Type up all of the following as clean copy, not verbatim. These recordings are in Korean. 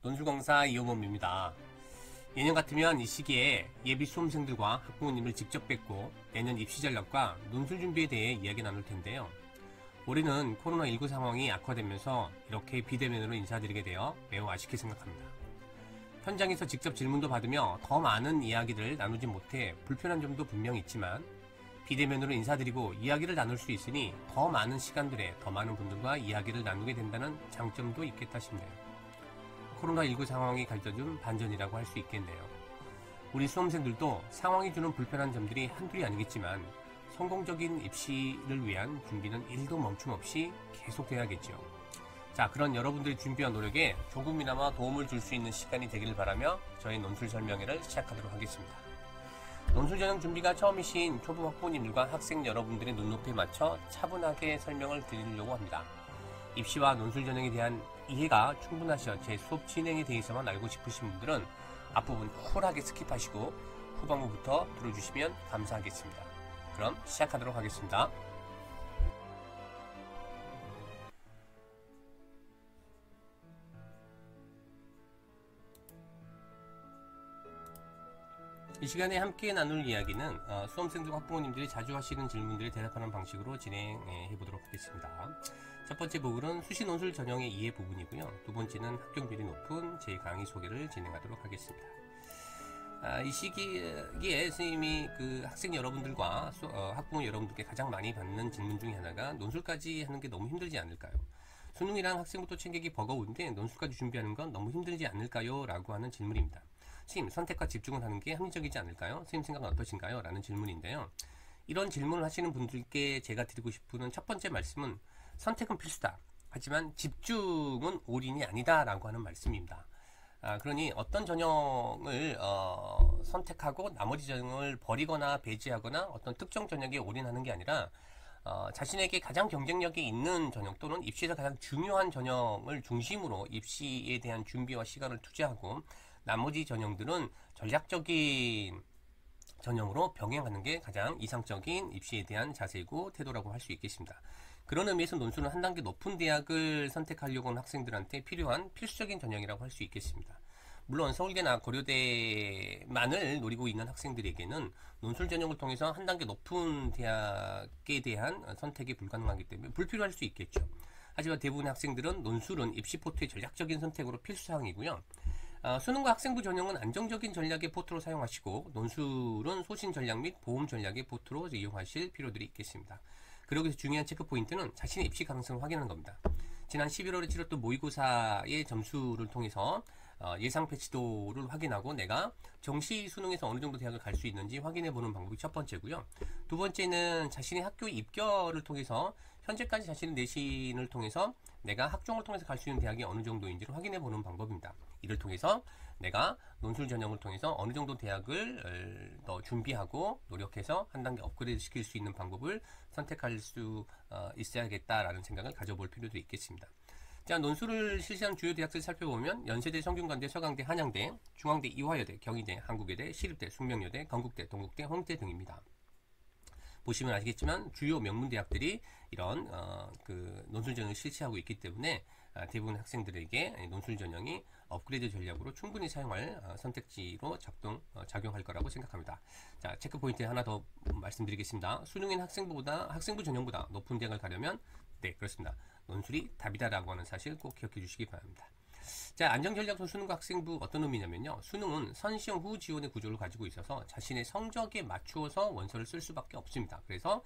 논술강사 이호범입니다. 예년 같으면 이 시기에 예비 수험생들과 학부모님을 직접 뵙고 내년 입시 전략과 논술 준비에 대해 이야기 나눌 텐데요. 올해는 코로나19 상황이 악화되면서 이렇게 비대면으로 인사드리게 되어 매우 아쉽게 생각합니다. 현장에서 직접 질문도 받으며 더 많은 이야기를 나누지 못해 불편한 점도 분명히 있지만 비대면으로 인사드리고 이야기를 나눌 수 있으니 더 많은 시간들에 더 많은 분들과 이야기를 나누게 된다는 장점도 있겠다 싶네요. 코로나19 상황이 가져준 반전이라고 할 수 있겠네요. 우리 수험생들도 상황이 주는 불편한 점들이 한둘이 아니겠지만 성공적인 입시를 위한 준비는 1도 멈춤 없이 계속돼야겠죠. 자, 그런 여러분들이 준비와 노력에 조금이나마 도움을 줄 수 있는 시간이 되기를 바라며 저희 논술 설명회를 시작하도록 하겠습니다. 논술 전형 준비가 처음이신 초보 학부모님들과 학생 여러분들의 눈높이에 맞춰 차분하게 설명을 드리려고 합니다. 입시와 논술 전형에 대한 이해가 충분하셔 제 수업 진행에 대해서만 알고 싶으신 분들은 앞부분 쿨하게 스킵하시고 후반부부터 들어주시면 감사하겠습니다. 그럼 시작하도록 하겠습니다. 이 시간에 함께 나눌 이야기는 수험생들과 학부모님들이 자주 하시는 질문들에 대답하는 방식으로 진행해 보도록 하겠습니다. 첫 번째 부분은 수시 논술 전형의 이해 부분이고요. 두 번째는 합격률이 높은 제 강의 소개를 진행하도록 하겠습니다. 이 시기에 선생님이 학생 여러분들과 학부모 여러분들께 가장 많이 받는 질문 중에 하나가 논술까지 하는 게 너무 힘들지 않을까요? 수능이랑 학생부터 챙기기 버거운데 논술까지 준비하는 건 너무 힘들지 않을까요? 라고 하는 질문입니다. 선생님, 선택과 집중을 하는 게 합리적이지 않을까요? 선생님 생각은 어떠신가요? 라는 질문인데요. 이런 질문을 하시는 분들께 제가 드리고 싶은 첫 번째 말씀은 선택은 필수다. 하지만 집중은 올인이 아니다. 라고 하는 말씀입니다. 그러니 어떤 전형을 선택하고 나머지 전형을 버리거나 배제하거나 어떤 특정 전형에 올인하는 게 아니라 자신에게 가장 경쟁력이 있는 전형 또는 입시에서 가장 중요한 전형을 중심으로 입시에 대한 준비와 시간을 투자하고 나머지 전형들은 전략적인 전형으로 병행하는 게 가장 이상적인 입시에 대한 자세이고 태도라고 할 수 있겠습니다. 그런 의미에서 논술은 한 단계 높은 대학을 선택하려고 하는 학생들한테 필요한 필수적인 전형이라고 할 수 있겠습니다. 물론 서울대나 고려대만을 노리고 있는 학생들에게는 논술 전형을 통해서 한 단계 높은 대학에 대한 선택이 불가능하기 때문에 불필요할 수 있겠죠. 하지만 대부분의 학생들은 논술은 입시 포트의 전략적인 선택으로 필수사항이고요. 수능과 학생부 전형은 안정적인 전략의 포트로 사용하시고 논술은 소신 전략 및 보험 전략의 포트로 이용하실 필요들이 있겠습니다. 그리고 여기서 중요한 체크 포인트는 자신의 입시 가능성을 확인하는 겁니다. 지난 11월에 치렀던 모의고사의 점수를 통해서 예상 패치도를 확인하고 내가 정시 수능에서 어느 정도 대학을 갈 수 있는지 확인해 보는 방법이 첫 번째고요. 두 번째는 자신의 학교 입결을 통해서 현재까지 자신의 내신을 통해서 내가 학종을 통해서 갈 수 있는 대학이 어느 정도인지를 확인해 보는 방법입니다. 이를 통해서 내가 논술 전형을 통해서 어느 정도 대학을 더 준비하고 노력해서 한 단계 업그레이드 시킬 수 있는 방법을 선택할 수 있어야겠다라는 생각을 가져볼 필요도 있겠습니다. 자, 논술을 실시한 주요 대학들 살펴보면 연세대, 성균관대, 서강대, 한양대, 중앙대, 이화여대, 경희대, 한국외대, 시립대, 숙명여대, 건국대, 동국대, 홍대 등입니다. 보시면 아시겠지만 주요 명문대학들이 이런 논술 전형을 실시하고 있기 때문에 대부분 학생들에게 논술 전형이 업그레이드 전략으로 충분히 사용할 선택지로 작용할 거라고 생각합니다. 자, 체크 포인트 하나 더 말씀드리겠습니다. 수능인 학생부 전형보다 높은 대학을 가려면 네, 그렇습니다. 논술이 답이다라고 하는 사실 꼭 기억해 주시기 바랍니다. 자, 안정전략 수능과 학생부 어떤 의미냐면요. 수능은 선시험 후 지원의 구조를 가지고 있어서 자신의 성적에 맞추어서 원서를 쓸 수밖에 없습니다. 그래서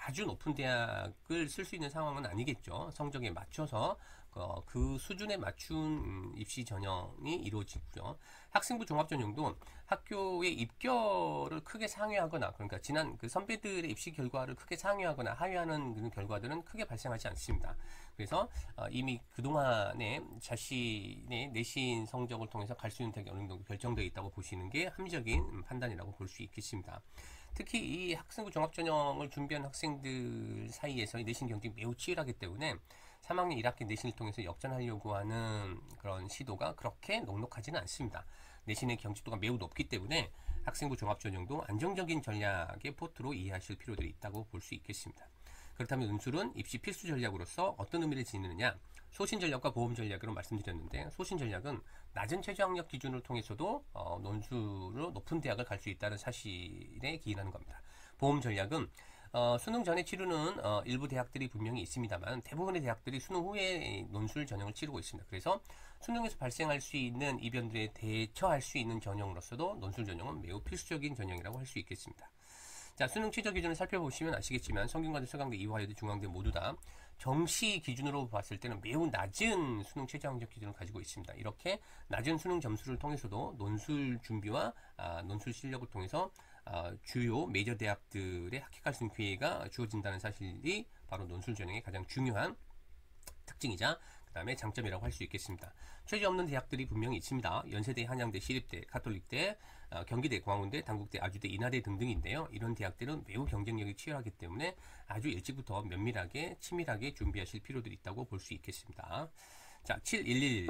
아주 높은 대학을 쓸 수 있는 상황은 아니겠죠. 성적에 맞춰서 그 수준에 맞춘 입시 전형이 이루어지고요. 학생부 종합전형도 학교의 입결을 크게 상회하거나 그러니까 지난 선배들의 입시 결과를 크게 상회하거나 하회하는 그런 결과들은 크게 발생하지 않습니다. 그래서 이미 그동안에 자신의 내신 성적을 통해서 갈 수 있는 대학이 어느 정도 결정되어 있다고 보시는 게 합리적인 판단이라고 볼 수 있겠습니다. 특히 이 학생부 종합전형을 준비한 학생들 사이에서 내신 경쟁이 매우 치열하기 때문에 3학년 1학기 내신을 통해서 역전하려고 하는 그런 시도가 그렇게 녹록하지는 않습니다. 내신의 경직도가 매우 높기 때문에 학생부 종합전형도 안정적인 전략의 포트로 이해하실 필요들이 있다고 볼 수 있겠습니다. 그렇다면 논술은 입시 필수 전략으로서 어떤 의미를 지니느냐? 소신 전략과 보험 전략으로 말씀드렸는데, 소신 전략은 낮은 최저학력 기준을 통해서도 논술로 높은 대학을 갈 수 있다는 사실에 기인하는 겁니다. 보험 전략은 수능 전에 치르는 일부 대학들이 분명히 있습니다만 대부분의 대학들이 수능 후에 논술 전형을 치르고 있습니다. 그래서 수능에서 발생할 수 있는 이변들에 대처할 수 있는 전형으로서도 논술 전형은 매우 필수적인 전형이라고 할 수 있겠습니다. 자, 수능 최저 기준을 살펴보시면 아시겠지만 성균관대, 서강대, 이화여대, 중앙대 모두 다 정시 기준으로 봤을 때는 매우 낮은 수능 최저학력 기준을 가지고 있습니다. 이렇게 낮은 수능 점수를 통해서도 논술 준비와 논술 실력을 통해서 주요 메이저 대학들의 합격할 수 있는 기회가 주어진다는 사실이 바로 논술 전형의 가장 중요한 특징이자 그 다음에 장점이라고 할 수 있겠습니다. 최저 없는 대학들이 분명히 있습니다. 연세대, 한양대, 시립대, 가톨릭대, 경기대, 광운대, 단국대, 아주대, 인하대 등등인데요. 이런 대학들은 매우 경쟁력이 치열하기 때문에 아주 일찍부터 면밀하게 치밀하게 준비하실 필요들이 있다고 볼 수 있겠습니다. 자, 7111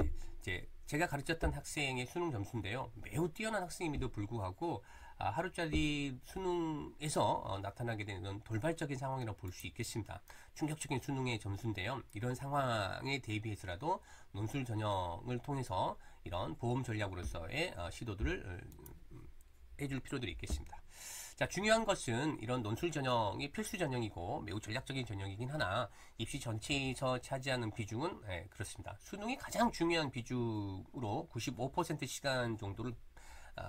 제가 가르쳤던 학생의 수능 점수인데요. 매우 뛰어난 학생임에도 불구하고 하루짜리 수능에서 나타나게 되는 돌발적인 상황이라고 볼 수 있겠습니다. 충격적인 수능의 점수인데요. 이런 상황에 대비해서라도 논술 전형을 통해서 이런 보험 전략으로서의 시도들을 해줄 필요들이 있겠습니다. 자, 중요한 것은 이런 논술 전형이 필수 전형이고 매우 전략적인 전형이긴 하나 입시 전체에서 차지하는 비중은 그렇습니다. 수능이 가장 중요한 비중으로 95% 시간 정도를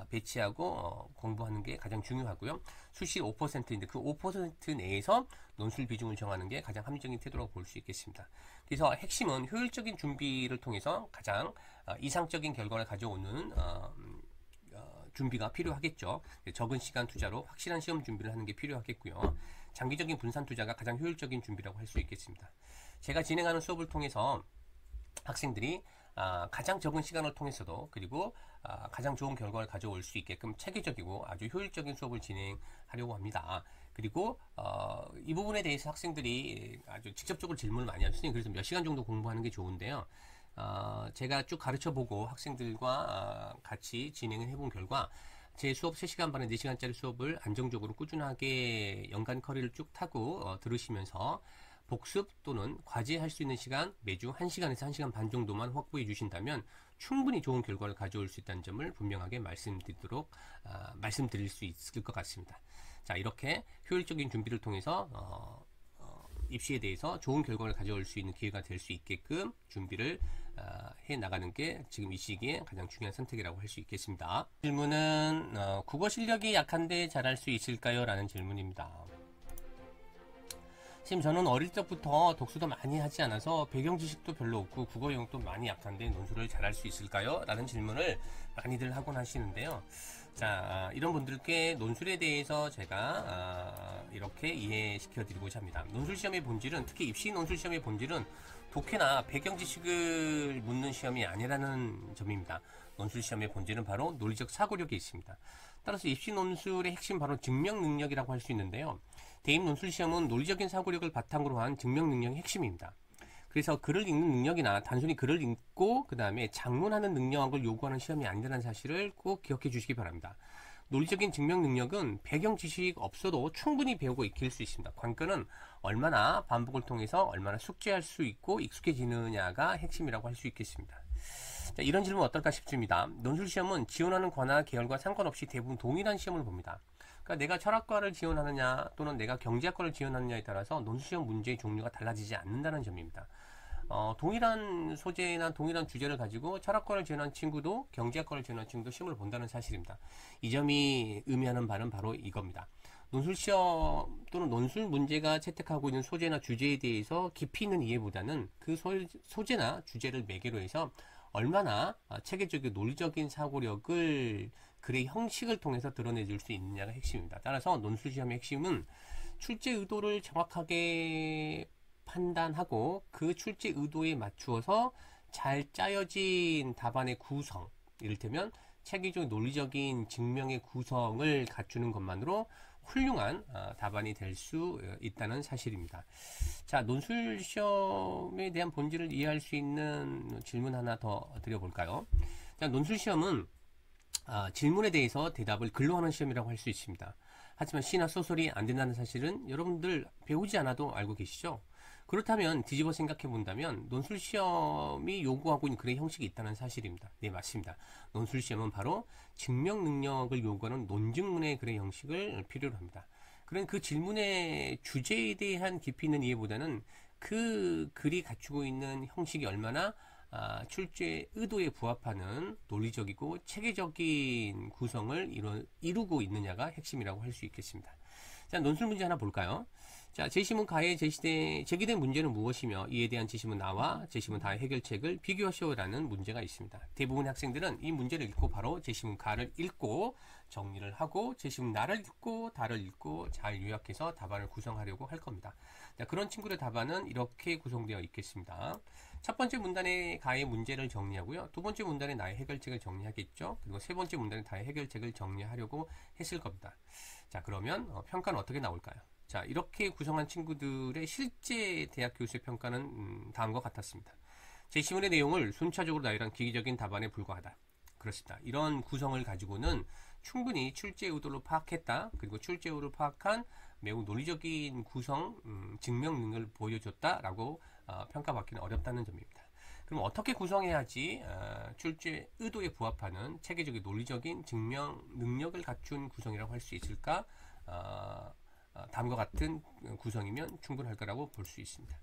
배치하고 공부하는 게 가장 중요하고요. 수시 5%인데 그 5% 내에서 논술 비중을 정하는 게 가장 합리적인 태도라고 볼 수 있겠습니다. 그래서 핵심은 효율적인 준비를 통해서 가장 이상적인 결과를 가져오는 준비가 필요하겠죠. 적은 시간 투자로 확실한 시험 준비를 하는 게 필요하겠고요. 장기적인 분산 투자가 가장 효율적인 준비라고 할 수 있겠습니다. 제가 진행하는 수업을 통해서 학생들이 가장 적은 시간을 통해서도 그리고 가장 좋은 결과를 가져올 수 있게끔 체계적이고 아주 효율적인 수업을 진행하려고 합니다. 그리고 이 부분에 대해서 학생들이 아주 직접적으로 질문을 많이 하죠. 선생님, 그래서 몇 시간 정도 공부하는 게 좋은데요. 제가 쭉 가르쳐보고 학생들과 같이 진행을 해본 결과 제 수업 3시간 반에 4시간짜리 수업을 안정적으로 꾸준하게 연간 커리를 쭉 타고 들으시면서 복습 또는 과제할 수 있는 시간 매주 1시간에서 1시간 반 정도만 확보해 주신다면 충분히 좋은 결과를 가져올 수 있다는 점을 분명하게 말씀드릴 수 있을 것 같습니다. 자, 이렇게 효율적인 준비를 통해서 입시에 대해서 좋은 결과를 가져올 수 있는 기회가 될 수 있게끔 준비를 해 나가는 게 지금 이 시기에 가장 중요한 선택이라고 할 수 있겠습니다. 질문은 국어 실력이 약한데 잘할 수 있을까요? 라는 질문입니다. 지금 저는 어릴 적부터 독서도 많이 하지 않아서 배경 지식도 별로 없고 국어 영역도 많이 약한데 논술을 잘할 수 있을까요? 라는 질문을 많이들 하곤 하시는데요. 자, 이런 분들께 논술에 대해서 제가 이렇게 이해시켜 드리고자 합니다. 논술 시험의 본질은, 특히 입시 논술 시험의 본질은 독해나 배경 지식을 묻는 시험이 아니라는 점입니다. 논술 시험의 본질은 바로 논리적 사고력에 있습니다. 따라서 입시 논술의 핵심 바로 증명 능력이라고 할 수 있는데요. 대입 논술 시험은 논리적인 사고력을 바탕으로 한 증명 능력이 핵심입니다. 그래서 글을 읽는 능력이나 단순히 글을 읽고 그 다음에 작문하는 능력을 요구하는 시험이 아니라는 사실을 꼭 기억해 주시기 바랍니다. 논리적인 증명 능력은 배경 지식 없어도 충분히 배우고 익힐 수 있습니다. 관건은 얼마나 반복을 통해서 얼마나 숙지할 수 있고 익숙해지느냐가 핵심이라고 할 수 있겠습니다. 자, 이런 질문 어떨까 싶습니다. 논술 시험은 지원하는 과나 계열과 상관없이 대부분 동일한 시험을 봅니다. 그러니까 내가 철학과를 지원하느냐 또는 내가 경제학과를 지원하느냐에 따라서 논술 시험 문제의 종류가 달라지지 않는다는 점입니다. 동일한 소재나 동일한 주제를 가지고 철학과를 지원한 친구도 경제학과를 지원한 친구도 시험을 본다는 사실입니다. 이 점이 의미하는 바는 바로 이겁니다. 논술 시험 또는 논술 문제가 채택하고 있는 소재나 주제에 대해서 깊이 있는 이해보다는 그 소재나 주제를 매개로 해서 얼마나 체계적이고 논리적인 사고력을 글의 형식을 통해서 드러내줄 수 있느냐가 핵심입니다. 따라서 논술 시험의 핵심은 출제 의도를 정확하게 판단하고 그 출제 의도에 맞추어서 잘 짜여진 답안의 구성, 이를테면 체계적 논리적인 증명의 구성을 갖추는 것만으로 훌륭한 답안이 될 수 있다는 사실입니다. 자, 논술 시험에 대한 본질을 이해할 수 있는 질문 하나 더 드려볼까요? 자, 논술 시험은 질문에 대해서 대답을 글로 하는 시험이라고 할 수 있습니다. 하지만 시나 소설이 안 된다는 사실은 여러분들 배우지 않아도 알고 계시죠? 그렇다면 뒤집어 생각해 본다면 논술 시험이 요구하고 있는 그런 형식이 있다는 사실입니다. 네, 맞습니다. 논술 시험은 바로 증명 능력을 요구하는 논증문의 그런 형식을 필요로 합니다. 그런 그 질문의 주제에 대한 깊이 있는 이해보다는 그 글이 갖추고 있는 형식이 얼마나 출제 의도에 부합하는 논리적이고 체계적인 구성을 이루고 있느냐가 핵심이라고 할 수 있겠습니다. 자, 논술 문제 하나 볼까요? 자, 제시문 가에 제기된 문제는 무엇이며 이에 대한 제시문 나와 제시문 다의 해결책을 비교하시오라는 문제가 있습니다. 대부분의 학생들은 이 문제를 읽고 바로 제시문 가를 읽고 정리를 하고 제시문 나를 읽고 다를 읽고 잘 요약해서 답안을 구성하려고 할 겁니다. 자, 그런 친구들의 답안은 이렇게 구성되어 있겠습니다. 첫 번째 문단의 가의 문제를 정리하고요. 두 번째 문단의 나의 해결책을 정리하겠죠. 그리고 세 번째 문단의 다의 해결책을 정리하려고 했을 겁니다. 자, 그러면 평가는 어떻게 나올까요? 자, 이렇게 구성한 친구들의 실제 대학 교수의 평가는 다음과 같았습니다. 제시문의 내용을 순차적으로 나열한 기기적인 답안에 불과하다. 그렇습니다. 이런 구성을 가지고는 충분히 출제 의도를 파악했다. 그리고 출제 의도를 파악한 매우 논리적인 구성, 증명 능력을 보여줬다라고 평가받기는 어렵다는 점입니다. 그럼 어떻게 구성해야지 출제 의도에 부합하는 체계적인 논리적인 증명 능력을 갖춘 구성이라고 할 수 있을까? 다음과 같은 구성이면 충분할 거라고 볼 수 있습니다.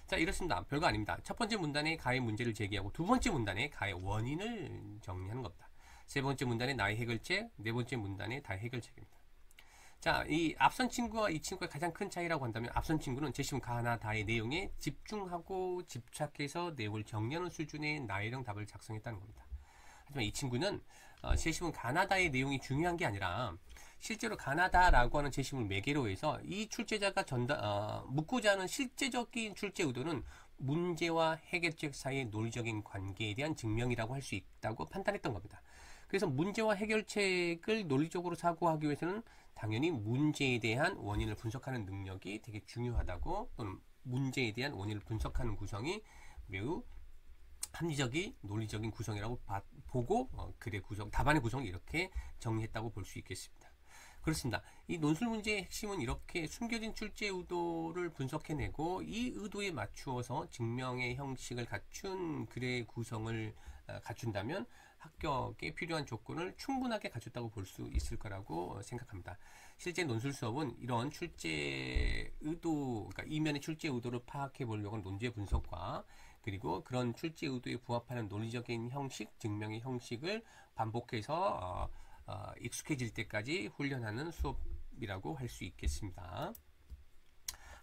자, 이렇습니다. 별거 아닙니다. 첫 번째 문단에 가의 문제를 제기하고 두 번째 문단에 가의 원인을 정리하는 겁니다. 세 번째 문단에 나의 해결책, 네 번째 문단에 다의 해결책입니다. 자, 이 앞선 친구와 이 친구의 가장 큰 차이라고 한다면 앞선 친구는 제시문 가나 다의 내용에 집중하고 집착해서 내용을 정리하는 수준의 나열형 답을 작성했다는 겁니다. 하지만 이 친구는 제시문 가나다의 내용이 중요한 게 아니라 실제로 가나다라고 하는 제시문을 매개로 해서 이 출제자가 묻고자 하는 실제적인 출제 의도는 문제와 해결책 사이의 논리적인 관계에 대한 증명이라고 할 수 있다고 판단했던 겁니다. 그래서 문제와 해결책을 논리적으로 사고하기 위해서는 당연히 문제에 대한 원인을 분석하는 능력이 되게 중요하다고, 또는 문제에 대한 원인을 분석하는 구성이 매우 합리적인 논리적인 구성이라고 보고 글의 구성, 답안의 구성을 이렇게 정리했다고 볼 수 있겠습니다. 그렇습니다. 이 논술 문제의 핵심은 이렇게 숨겨진 출제 의도를 분석해내고 이 의도에 맞추어서 증명의 형식을 갖춘 글의 구성을 갖춘다면 합격에 필요한 조건을 충분하게 갖췄다고 볼 수 있을 거라고 생각합니다. 실제 논술 수업은 이런 출제 의도, 그러니까 이면의 출제 의도를 파악해 보려고 하는 논제 분석과 그리고 그런 출제 의도에 부합하는 논리적인 형식, 증명의 형식을 반복해서 익숙해질 때까지 훈련하는 수업이라고 할 수 있겠습니다.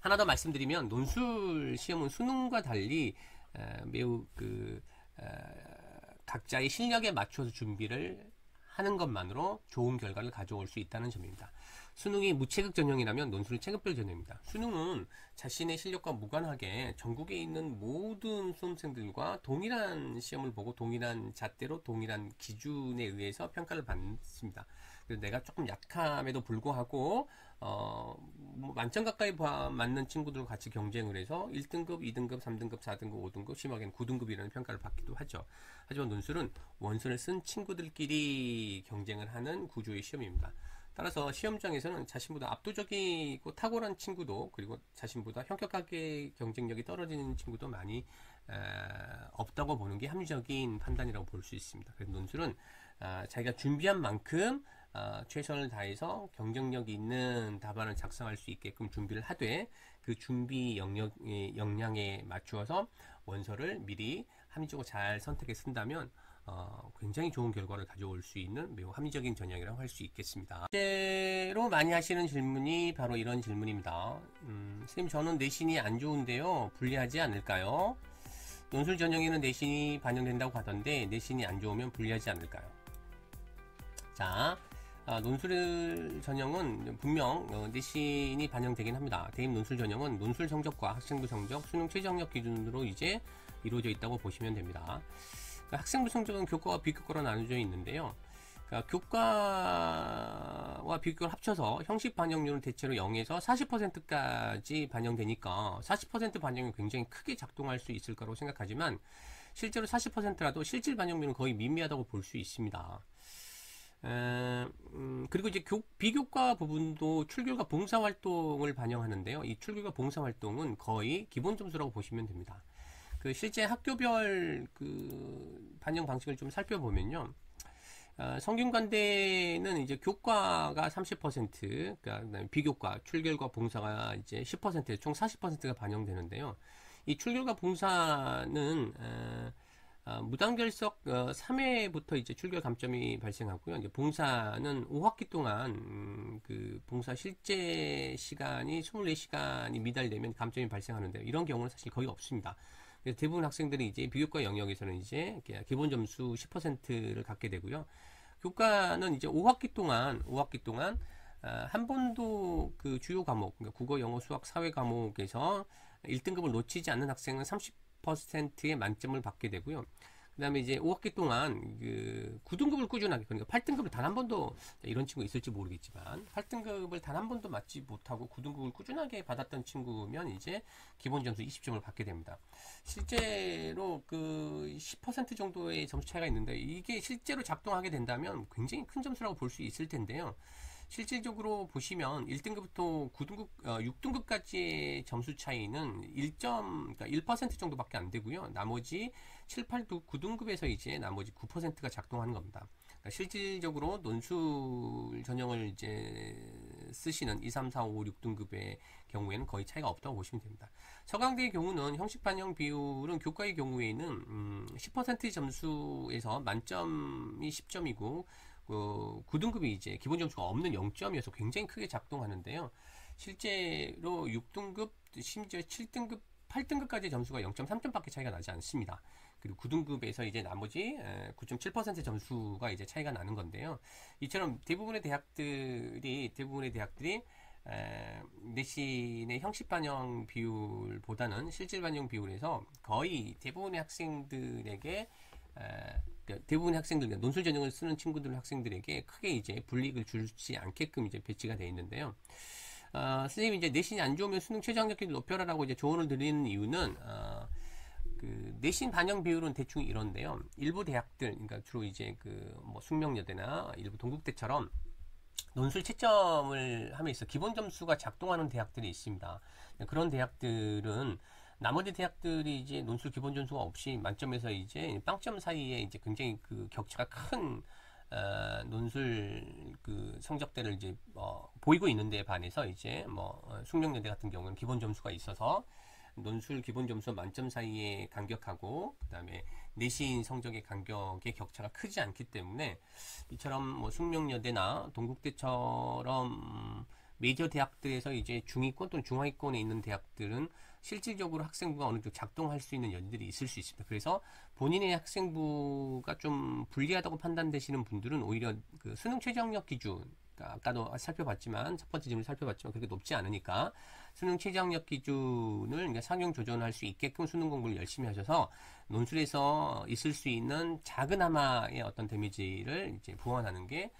하나 더 말씀드리면 논술 시험은 수능과 달리 매우 각자의 실력에 맞춰서 준비를 하는 것만으로 좋은 결과를 가져올 수 있다는 점입니다. 수능이 무체급 전형이라면 논술은 체급별 전형입니다. 수능은 자신의 실력과 무관하게 전국에 있는 모든 수험생들과 동일한 시험을 보고 동일한 잣대로 동일한 기준에 의해서 평가를 받습니다. 그래서 내가 조금 약함에도 불구하고 만점 가까이 맞는 친구들과 같이 경쟁을 해서 1등급, 2등급, 3등급, 4등급, 5등급, 심하게는 9등급이라는 평가를 받기도 하죠. 하지만 논술은 원서를 쓴 친구들끼리 경쟁을 하는 구조의 시험입니다. 따라서 시험장에서는 자신보다 압도적이고 탁월한 친구도, 그리고 자신보다 현격하게 경쟁력이 떨어지는 친구도 많이 없다고 보는 게 합리적인 판단이라고 볼 수 있습니다. 그래서 논술은 자기가 준비한 만큼 최선을 다해서 경쟁력 있는 답안을 작성할 수 있게끔 준비를 하되 그 준비 역량에 맞추어서 원서를 미리 합리적으로 잘 선택해 쓴다면 굉장히 좋은 결과를 가져올 수 있는 매우 합리적인 전형이라고 할 수 있겠습니다. 실제로 많이 하시는 질문이 바로 이런 질문입니다. 선생님, 저는 내신이 안 좋은데요, 불리하지 않을까요? 논술 전형에는 내신이 반영된다고 하던데 내신이 안 좋으면 불리하지 않을까요? 자, 논술 전형은 분명 내신이 반영되긴 합니다. 대입 논술 전형은 논술 성적과 학생부 성적, 수능 최저학력 기준으로 이제 이루어져 있다고 보시면 됩니다. 학생부 성적은 교과와 비교과로 나눠져 있는데요. 교과와 비교과를 합쳐서 형식 반영률은 대체로 0에서 40%까지 반영되니까 40% 반영이 굉장히 크게 작동할 수 있을 거라고 생각하지만 실제로 40%라도 실질 반영률은 거의 미미하다고 볼 수 있습니다. 그리고 이제 비교과 부분도 출결과 봉사활동을 반영하는데요. 이 출결과 봉사활동은 거의 기본 점수라고 보시면 됩니다. 그 실제 학교별 그 반영 방식을 좀 살펴보면요. 성균관대는 이제 교과가 30%, 그러니까 비교과, 출결과 봉사가 이제 10%, 총 40%가 반영되는데요. 이 출결과 봉사는 무단결석 3회부터 이제 출결 감점이 발생하고요. 이제 봉사는 5학기 동안 그 봉사 실제 시간이 24시간이 미달되면 감점이 발생하는데 이런 경우는 사실 거의 없습니다. 그래서 대부분 학생들이 이제 비교과 영역에서는 이제 기본 점수 10%를 갖게 되고요. 교과는 이제 5학기 동안 한 번도 그 주요 과목, 그러니까 국어, 영어, 수학, 사회 과목에서 1등급을 놓치지 않는 학생은 30%의 만점을 받게 되고요. 그 다음에 이제 5학기 동안 그 9등급을 꾸준하게, 그러니까 8등급을 단 한 번도, 이런 친구 있을지 모르겠지만 8등급을 단 한 번도 맞지 못하고 9등급을 꾸준하게 받았던 친구면 이제 기본 점수 20점을 받게 됩니다. 실제로 그 10% 정도의 점수 차이가 있는데 이게 실제로 작동하게 된다면 굉장히 큰 점수라고 볼 수 있을 텐데요. 실질적으로 보시면 1등급부터 9등급, 6등급까지의 점수 차이는 그러니까 1% 정도밖에 안 되고요. 나머지 7, 8, 9등급에서 이제 나머지 9%가 작동하는 겁니다. 그러니까 실질적으로 논술 전형을 이제 쓰시는 2, 3, 4, 5, 6등급의 경우에는 거의 차이가 없다고 보시면 됩니다. 서강대의 경우는 형식 반영 비율은 교과의 경우에는 10% 점수에서 만점이 10점이고 9등급이 이제 기본 점수가 없는 0점이어서 굉장히 크게 작동하는데요. 실제로 6등급, 심지어 7등급, 8등급까지 점수가 0.3점밖에 차이가 나지 않습니다. 그리고 9등급에서 이제 나머지 9.7% 점수가 이제 차이가 나는 건데요. 이처럼 대부분의 대학들이 내신의 형식 반영 비율보다는 실질 반영 비율에서 거의 대부분의 학생들에게 대부분의 학생들, 논술 전형을 쓰는 친구들 학생들에게 크게 이제 불이익을 주지 않게끔 이제 배치가 되어 있는데요. 선생님이 이제 내신이 안 좋으면 수능 최저 학력기를 높여라라고 이제 조언을 드리는 이유는 그 내신 반영 비율은 대충 이런데요. 일부 대학들, 그러니까 주로 이제 그 뭐 숙명여대나 일부 동국대처럼 논술 채점을 함에 있어 기본 점수가 작동하는 대학들이 있습니다. 그런 대학들은 나머지 대학들이 이제 논술 기본 점수가 없이 만점에서 이제 빵점 사이에 이제 굉장히 그 격차가 큰 논술 그 성적대를 이제 보이고 있는데 반해서 이제 숙명여대 같은 경우는 기본 점수가 있어서 논술 기본 점수 만점 사이에 간격하고 그 다음에 내신 성적의 간격의 격차가 크지 않기 때문에 이처럼 숙명여대나 동국대처럼 메이저 대학들에서 이제 중위권 또는 중하위권에 있는 대학들은 실질적으로 학생부가 어느 정도 작동할 수 있는 여지들이 있을 수 있습니다. 그래서 본인의 학생부가 좀 불리하다고 판단되시는 분들은 오히려 그 수능 최저학력 기준, 그러니까 아까도 살펴봤지만 첫 번째 질문 살펴봤지만 그렇게 높지 않으니까 수능 최저학력 기준을 그러니까 상용 조정할 수 있게끔 수능 공부를 열심히 하셔서 논술에서 있을 수 있는 작은아마의 어떤 데미지를 이제 보완하는 게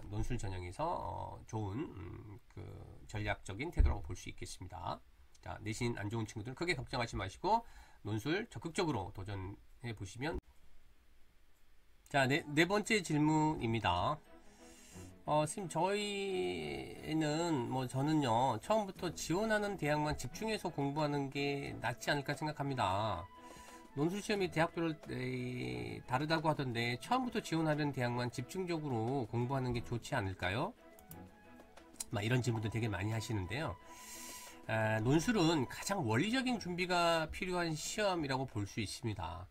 논술 전형에서 좋은 그 전략적인 태도라고 볼 수 있겠습니다. 자, 내신 안 좋은 친구들은 크게 걱정하지 마시고 논술 적극적으로 도전해 보시면. 자, 네 번째 질문입니다. 선생님, 저는요 처음부터 지원하는 대학만 집중해서 공부하는 게 낫지 않을까 생각합니다. 논술 시험이 대학별로 다르다고 하던데 처음부터 지원하는 대학만 집중적으로 공부하는 게 좋지 않을까요? 이런 질문도 되게 많이 하시는데요. 논술은 가장 원리적인 준비가 필요한 시험이라고 볼 수 있습니다.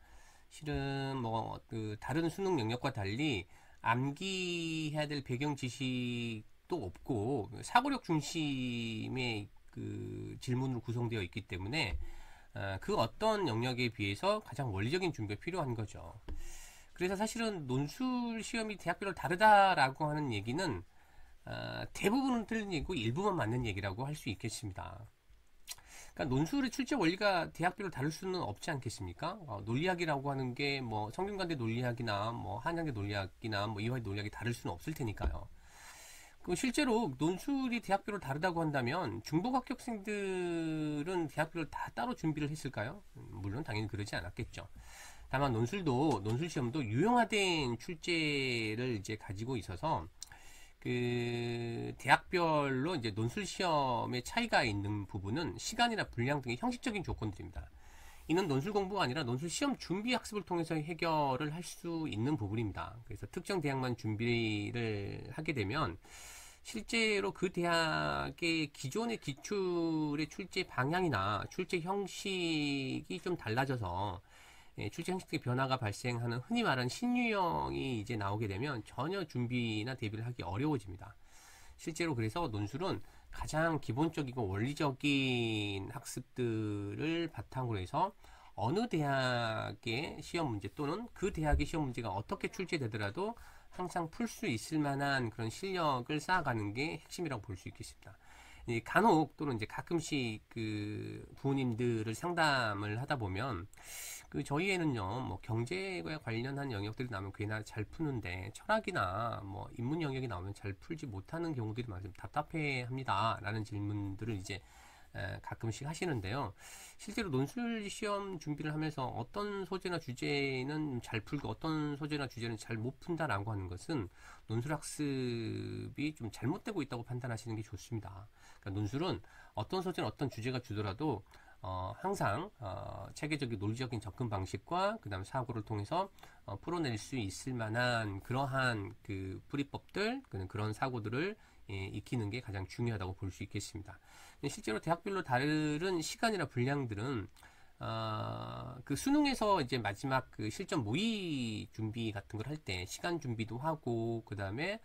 실은 그 다른 수능 영역과 달리 암기해야 될 배경 지식도 없고 사고력 중심의 그 질문으로 구성되어 있기 때문에 그 어떤 영역에 비해서 가장 원리적인 준비가 필요한 거죠. 그래서 사실은 논술 시험이 대학별로 다르다라고 하는 얘기는 대부분은 틀린 얘기고 일부만 맞는 얘기라고 할 수 있겠습니다. 그러니까 논술의 출제 원리가 대학별로 다를 수는 없지 않겠습니까? 논리학이라고 하는 게 성균관대 논리학이나 한양대 논리학이나 이화여대 논리학이 다를 수는 없을 테니까요. 실제로 논술이 대학별로 다르다고 한다면 중복 합격생들은 대학별로 다 따로 준비를 했을까요? 물론 당연히 그러지 않았겠죠. 다만 논술 시험도 유형화된 출제를 이제 가지고 있어서 그 대학별로 이제 논술 시험의 차이가 있는 부분은 시간이나 분량 등의 형식적인 조건들입니다. 이는 논술 공부가 아니라 논술 시험 준비 학습을 통해서 해결을 할 수 있는 부분입니다. 그래서 특정 대학만 준비를 하게 되면 실제로 그 대학의 기존의 기출의 출제 방향이나 출제 형식이 좀 달라져서 출제 형식의 변화가 발생하는 흔히 말하는 신유형이 이제 나오게 되면 전혀 준비나 대비를 하기 어려워집니다. 실제로 그래서 논술은 가장 기본적이고 원리적인 학습들을 바탕으로 해서 어느 대학의 시험 문제 또는 그 대학의 시험 문제가 어떻게 출제되더라도 항상 풀 수 있을 만한 그런 실력을 쌓아가는 게 핵심이라고 볼 수 있겠습니다. 간혹 또는 이제 가끔씩 그 부모님들을 상담을 하다 보면 그 저희에는요 뭐 경제와 관련한 영역들이 나오면 꽤나 잘 푸는데 철학이나 뭐 인문 영역이 나오면 잘 풀지 못하는 경우들이 많아서 답답해합니다 라는 질문들을 이제 가끔씩 하시는데요. 실제로 논술 시험 준비를 하면서 어떤 소재나 주제는 잘 풀고 어떤 소재나 주제는 잘 못 푼다라고 하는 것은 논술 학습이 좀 잘못되고 있다고 판단하시는 게 좋습니다. 그러니까 논술은 어떤 소재나 어떤 주제가 주더라도 항상 체계적인 논리적인 접근 방식과 그 다음 사고를 통해서 풀어낼 수 있을 만한 그러한 그 풀이법들 그런 사고들을 익히는 게 가장 중요하다고 볼 수 있겠습니다. 실제로 대학별로 다른 시간이나 분량들은 그 수능에서 이제 마지막 그 실전 모의 준비 같은 걸 할 때 시간 준비도 하고 그 다음에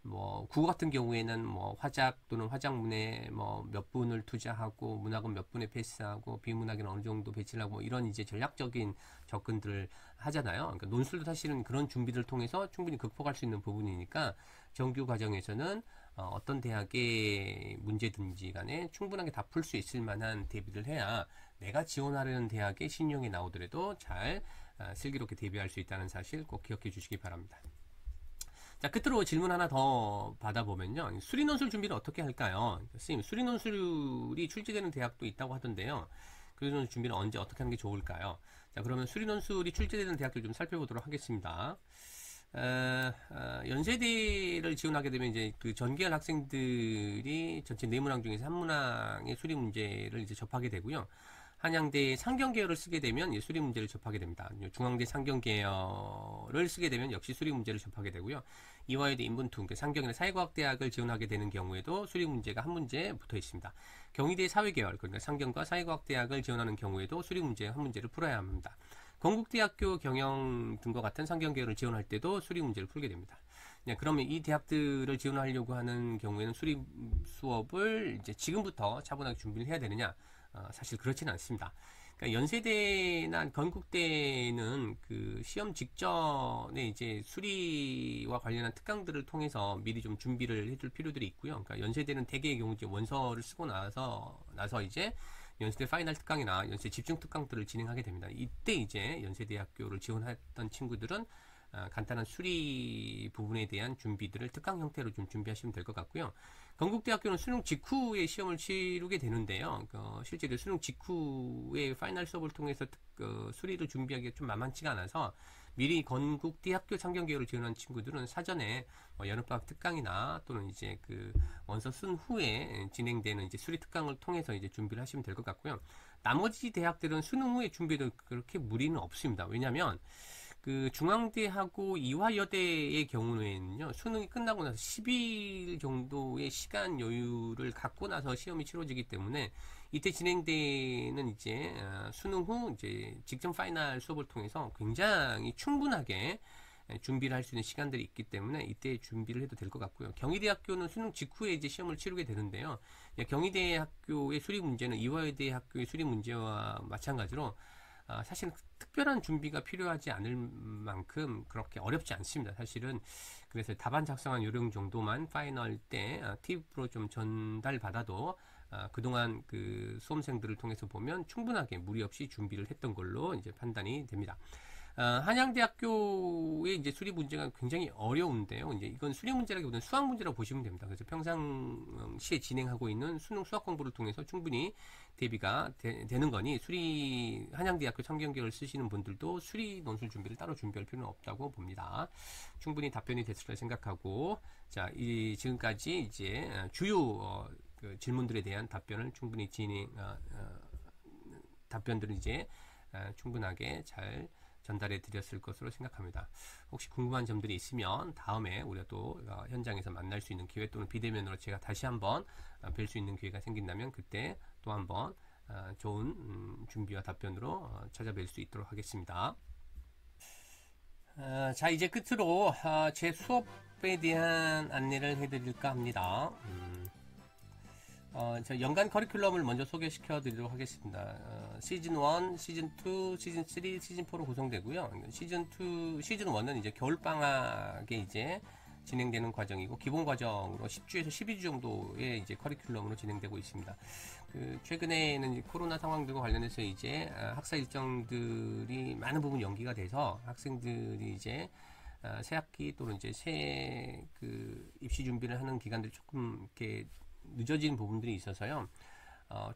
뭐 국어 같은 경우에는 뭐 화작 또는 화작문에 뭐 몇 분을 투자하고 문학은 몇 분에 패스하고 비문학에는 어느 정도 배치를 하고 뭐 이런 이제 전략적인 접근들을 하잖아요. 그러니까 논술도 사실은 그런 준비를 통해서 충분히 극복할 수 있는 부분이니까 정규 과정에서는 어떤 대학의 문제든지 간에 충분하게 다 풀 수 있을 만한 대비를 해야 내가 지원하려는 대학의 신용이 나오더라도 잘 슬기롭게 대비할 수 있다는 사실 꼭 기억해 주시기 바랍니다. 자, 끝으로 질문 하나 더 받아보면요. 수리논술 준비를 어떻게 할까요? 선생님, 수리논술이 출제되는 대학도 있다고 하던데요. 수리논술 준비는 언제 어떻게 하는 게 좋을까요? 자, 그러면 수리논술이 출제되는 대학들 좀 살펴보도록 하겠습니다. 연세대를 지원하게 되면 이제 그 전기할 학생들이 전체 4문항 중에서 한 문항의 수리 문제를 이제 접하게 되고요. 한양대 상경계열을 쓰게 되면 수리 문제를 접하게 됩니다. 중앙대 상경계열을 쓰게 되면 역시 수리 문제를 접하게 되고요. 이화여대 인문투, 상경이나 사회과학대학을 지원하게 되는 경우에도 수리 문제가 한 문제 붙어 있습니다. 경희대 사회계열, 그러니까 상경과 사회과학대학을 지원하는 경우에도 수리 문제 한 문제를 풀어야 합니다. 건국대학교 경영 등과 같은 상경계열을 지원할 때도 수리 문제를 풀게 됩니다. 그러면 이 대학들을 지원하려고 하는 경우에는 수리 수업을 이제 지금부터 차분하게 준비를 해야 되느냐? 사실 그렇지는 않습니다. 그러니까 연세대나 건국대는 그 시험 직전에 이제 수리와 관련한 특강들을 통해서 미리 좀 준비를 해줄 필요들이 있고요. 그러니까 연세대는 대개의 경우 이제 원서를 쓰고 나서 이제 연세대 파이널 특강이나 연세대 집중 특강들을 진행하게 됩니다. 이때 이제 연세대학교를 지원했던 친구들은 간단한 수리 부분에 대한 준비들을 특강 형태로 좀 준비하시면 될 것 같고요. 건국대학교는 수능 직후에 시험을 치르게 되는데요. 실제로 수능 직후에 파이널 수업을 통해서 수리를 준비하기가 좀 만만치가 않아서 미리 건국대학교 상경계열을 지원한 친구들은 사전에 여름방학 특강이나 또는 이제 그 원서 쓴 후에 진행되는 이제 수리 특강을 통해서 이제 준비를 하시면 될 것 같고요. 나머지 대학들은 수능 후에 준비도 그렇게 무리는 없습니다. 왜냐하면 그 중앙대하고 이화여대의 경우에는요, 수능이 끝나고 나서 10일 정도의 시간 여유를 갖고 나서 시험이 치러지기 때문에 이때 진행되는 이제 수능 후 이제 직전 파이널 수업을 통해서 굉장히 충분하게 준비를 할 수 있는 시간들이 있기 때문에 이때 준비를 해도 될 것 같고요. 경희대학교는 수능 직후에 이제 시험을 치르게 되는데요. 경희대학교의 수리 문제는 이화여대 학교의 수리 문제와 마찬가지로 사실 특별한 준비가 필요하지 않을 만큼 그렇게 어렵지 않습니다. 사실은 그래서 답안 작성한 요령 정도만 파이널 때 팁으로 좀 전달받아도 그동안 그 수험생들을 통해서 보면 충분하게 무리 없이 준비를 했던 걸로 이제 판단이 됩니다. 한양대학교의 이제 수리 문제가 굉장히 어려운데요. 이제 이건 수리 문제라기보다는 수학 문제라고 보시면 됩니다. 그래서 평상시에 진행하고 있는 수능 수학 공부를 통해서 충분히 대비가 되는 거니 한양대학교 참경계를 쓰시는 분들도 수리 논술 준비를 따로 준비할 필요는 없다고 봅니다. 충분히 답변이 됐을 거라 생각하고, 자, 지금까지 이제 주요 그 질문들에 대한 답변을 충분히 답변들을 이제 충분하게 잘 전달해 드렸을 것으로 생각합니다. 혹시 궁금한 점들이 있으면 다음에 우리가 또 현장에서 만날 수 있는 기회 또는 비대면으로 제가 다시 한번 뵐 수 있는 기회가 생긴다면 그때 또 한번 좋은 준비와 답변으로 찾아뵐 수 있도록 하겠습니다. 자, 이제 끝으로 제 수업에 대한 안내를 해드릴까 합니다. 저 연간 커리큘럼을 먼저 소개시켜 드리도록 하겠습니다. 시즌 1, 시즌 2, 시즌 3, 시즌 4로 구성되고요. 시즌 1은 이제 겨울방학에 이제 진행되는 과정이고, 기본 과정으로 10주에서 12주 정도의 이제 커리큘럼으로 진행되고 있습니다. 최근에는 코로나 상황들과 관련해서 이제 학사 일정들이 많은 부분 연기가 돼서 학생들이 이제 새 학기 또는 이제 새 입시 준비를 하는 기간들이 조금 이렇게 늦어지는 부분들이 있어서요.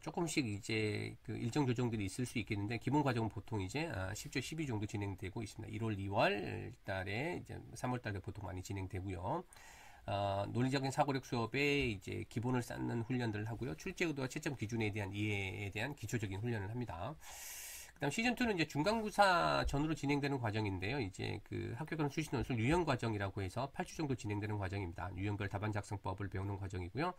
조금씩 이제 일정 조정들이 있을 수 있겠는데, 기본 과정은 보통 이제 10주, 12주 정도 진행되고 있습니다. 1월, 2월 달에 이제 3월 달에 보통 많이 진행되고요. 논리적인 사고력 수업에 이제 기본을 쌓는 훈련들을 하고요. 출제 의도와 채점 기준에 대한 이해에 대한 기초적인 훈련을 합니다. 그다음 시즌 2는 이제 중간고사 전후로 진행되는 과정인데요. 이제 학교간 수시 논술 유형 과정이라고 해서 8주 정도 진행되는 과정입니다. 유형별 답안 작성법을 배우는 과정이고요.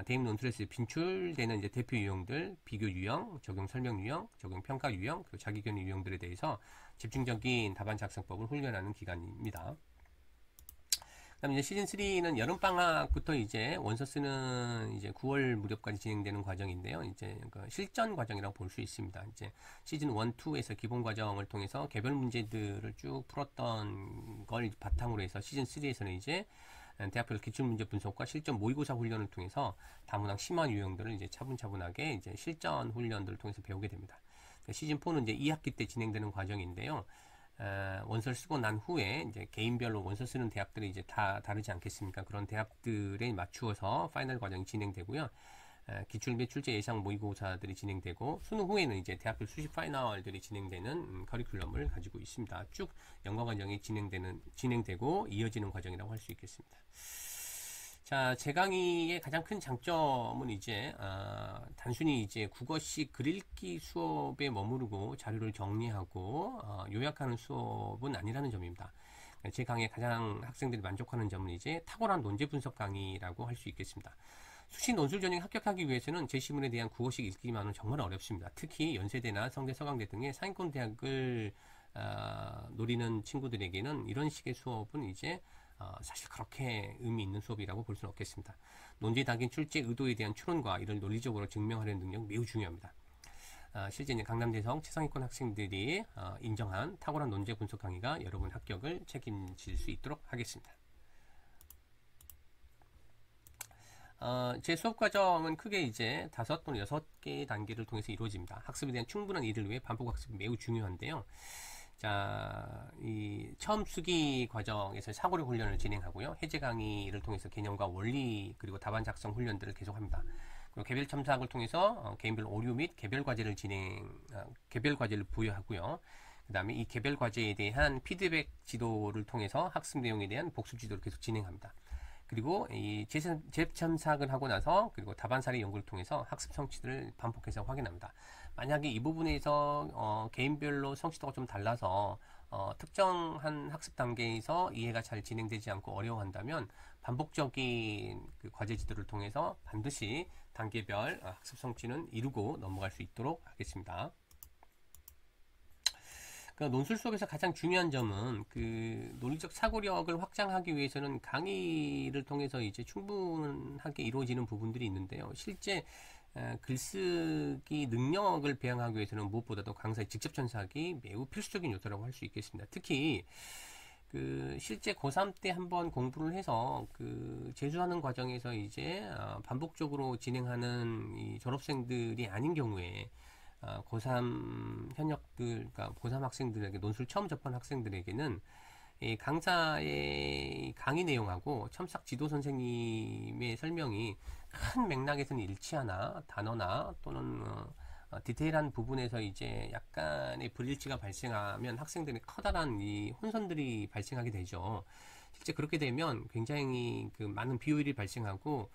대입 논술에서 빈출되는 이제 대표 유형들, 비교 유형, 적용 설명 유형, 적용 평가 유형, 그리고 자기견의 유형들에 대해서 집중적인 답안 작성법을 훈련하는 기간입니다. 그다음 이제 시즌 3는 여름 방학부터 이제 원서 쓰는 이제 9월 무렵까지 진행되는 과정인데요. 이제 실전 과정이라고 볼 수 있습니다. 이제 시즌 1, 2에서 기본 과정을 통해서 개별 문제들을 쭉 풀었던 걸 바탕으로 해서 시즌 3에서는 이제 대학별 기출문제 분석과 실전 모의고사 훈련을 통해서 다문항 심화 유형들을 이제 차분차분하게 이제 실전 훈련들을 통해서 배우게 됩니다. 시즌 4는 이제 2학기 때 진행되는 과정인데요. 원서를 쓰고 난 후에 이제 개인별로 원서 쓰는 대학들이 이제 다 다르지 않겠습니까? 그런 대학들에 맞추어서 파이널 과정이 진행되고요. 기출 및 출제 예상 모의고사들이 진행되고, 수능 후에는 이제 대학별 수시 파이널들이 진행되는 커리큘럼을 가지고 있습니다. 쭉 연관 과정이 진행되고 이어지는 과정이라고 할 수 있겠습니다. 자, 제 강의의 가장 큰 장점은 이제 단순히 이제 국어식 글읽기 수업에 머무르고 자료를 정리하고 요약하는 수업은 아니라는 점입니다. 제 강의에 가장 학생들이 만족하는 점은 이제 탁월한 논제 분석 강의라고 할 수 있겠습니다. 수시 논술 전형에 합격하기 위해서는 제시문에 대한 국어식 읽기만은 정말 어렵습니다. 특히 연세대나 성대, 서강대 등의 상위권 대학을 노리는 친구들에게는 이런 식의 수업은 이제 사실 그렇게 의미 있는 수업이라고 볼 수는 없겠습니다. 논제에 담긴 출제 의도에 대한 추론과 이를 논리적으로 증명하려는 능력 매우 중요합니다. 실제 강남대성 최상위권 학생들이 인정한 탁월한 논제 분석 강의가 여러분 합격을 책임질 수 있도록 하겠습니다. 제 수업 과정은 크게 이제 5 또는 6개의 단계를 통해서 이루어집니다. 학습에 대한 충분한 이해를 위해 반복 학습이 매우 중요한데요. 자, 이 처음 수기 과정에서 사고력 훈련을 진행하고요. 해제 강의를 통해서 개념과 원리 그리고 답안 작성 훈련들을 계속합니다. 그리고 개별 첨삭을 통해서 개인별 오류 및 개별 과제를 부여하고요. 그 다음에 이 개별 과제에 대한 피드백 지도를 통해서 학습 내용에 대한 복습 지도를 계속 진행합니다. 그리고 이 재참삭을 하고 나서 그리고 답안 사례 연구를 통해서 학습 성취들을 반복해서 확인합니다. 만약에 이 부분에서 개인별로 성취도가 좀 달라서 특정한 학습 단계에서 이해가 잘 진행되지 않고 어려워한다면 반복적인 과제 지도를 통해서 반드시 단계별 학습 성취는 이루고 넘어갈 수 있도록 하겠습니다. 논술 수업에서 가장 중요한 점은 논리적 사고력을 확장하기 위해서는 강의를 통해서 이제 충분하게 이루어지는 부분들이 있는데요. 실제 글쓰기 능력을 배양하기 위해서는 무엇보다도 강사의 직접 전삭이 매우 필수적인 요소라고 할 수 있겠습니다. 특히 실제 고3 때 한번 공부를 해서 재수하는 과정에서 이제 반복적으로 진행하는 이 졸업생들이 아닌 경우에 고3 현역들, 그러니까 고3 학생들에게 논술 처음 접한 학생들에게는 이 강사의 강의 내용하고 첨삭 지도 선생님의 설명이 큰 맥락에서는 일치하나 단어나 또는 디테일한 부분에서 이제 약간의 불일치가 발생하면 학생들이 커다란 이 혼선들이 발생하게 되죠. 실제 그렇게 되면 굉장히 그 많은 비효율이 발생하고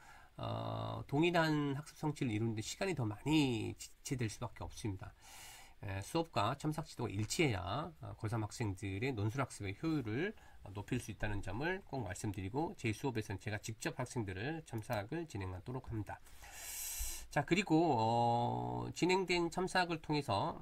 동일한 학습 성취를 이루는데 시간이 더 많이 지체될 수밖에 없습니다. 수업과 첨삭 지도가 일치해야 고3 학생들의 논술학습의 효율을 높일 수 있다는 점을 꼭 말씀드리고 제 수업에서는 제가 직접 학생들을 첨삭을 진행하도록 합니다. 자, 그리고 진행된 첨삭을 통해서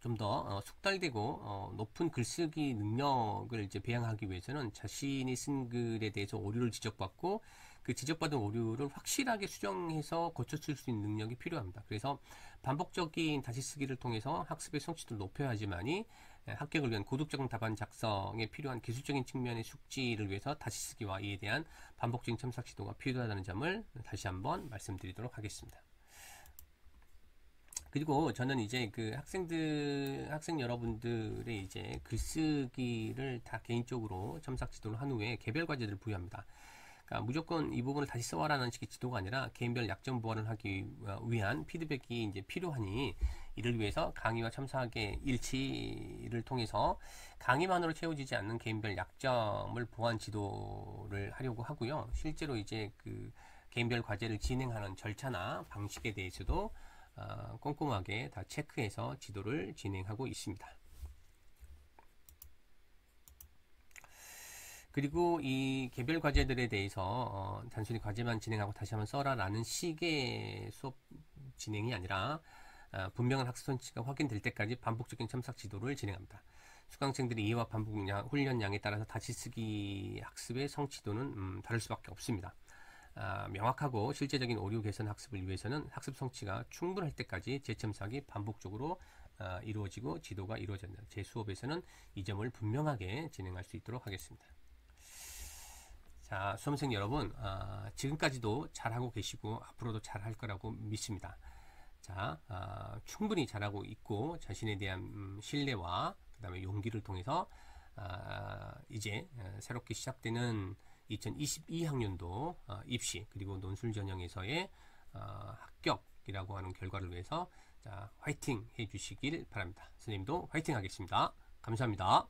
좀 더 숙달되고 높은 글쓰기 능력을 이제 배양하기 위해서는 자신이 쓴 글에 대해서 오류를 지적받고 그 지적받은 오류를 확실하게 수정해서 고쳐쓸 수 있는 능력이 필요합니다. 그래서 반복적인 다시 쓰기를 통해서 학습의 성취도를 높여야 하지만이 합격을 위한 고득점 답안 작성에 필요한 기술적인 측면의 숙지를 위해서 다시 쓰기와 이에 대한 반복적인 첨삭 지도가 필요하다는 점을 다시 한번 말씀드리도록 하겠습니다. 그리고 저는 이제 그 학생 여러분들의 이제 글쓰기를 다 개인적으로 첨삭 지도를 한 후에 개별 과제들을 부여합니다. 그러니까 무조건 이 부분을 다시 써와라는 식의 지도가 아니라 개인별 약점 보완을 하기 위한 피드백이 이제 필요하니 이를 위해서 강의와 첨삭의 일치를 통해서 강의만으로 채워지지 않는 개인별 약점을 보완 지도를 하려고 하고요. 실제로 이제 그 개인별 과제를 진행하는 절차나 방식에 대해서도 꼼꼼하게 다 체크해서 지도를 진행하고 있습니다. 그리고 이 개별 과제들에 대해서 단순히 과제만 진행하고 다시 한번 써라 라는 식의 수업 진행이 아니라 분명한 학습 성취가 확인될 때까지 반복적인 첨삭 지도를 진행합니다. 수강생들의 이해와 반복 훈련량에 따라서 다시 쓰기 학습의 성취도는 다를 수밖에 없습니다. 명확하고 실제적인 오류 개선 학습을 위해서는 학습 성취가 충분할 때까지 재첨삭이 반복적으로 이루어지고 지도가 이루어진다. 제 수업에서는 이 점을 분명하게 진행할 수 있도록 하겠습니다. 자, 수험생 여러분, 지금까지도 잘하고 계시고 앞으로도 잘할 거라고 믿습니다. 자, 충분히 잘하고 있고 자신에 대한 신뢰와 그 다음에 용기를 통해서 이제 새롭게 시작되는 2022학년도 입시 그리고 논술 전형에서의 합격이라고 하는 결과를 위해서 자, 화이팅 해주시길 바랍니다. 선생님도 화이팅 하겠습니다. 감사합니다.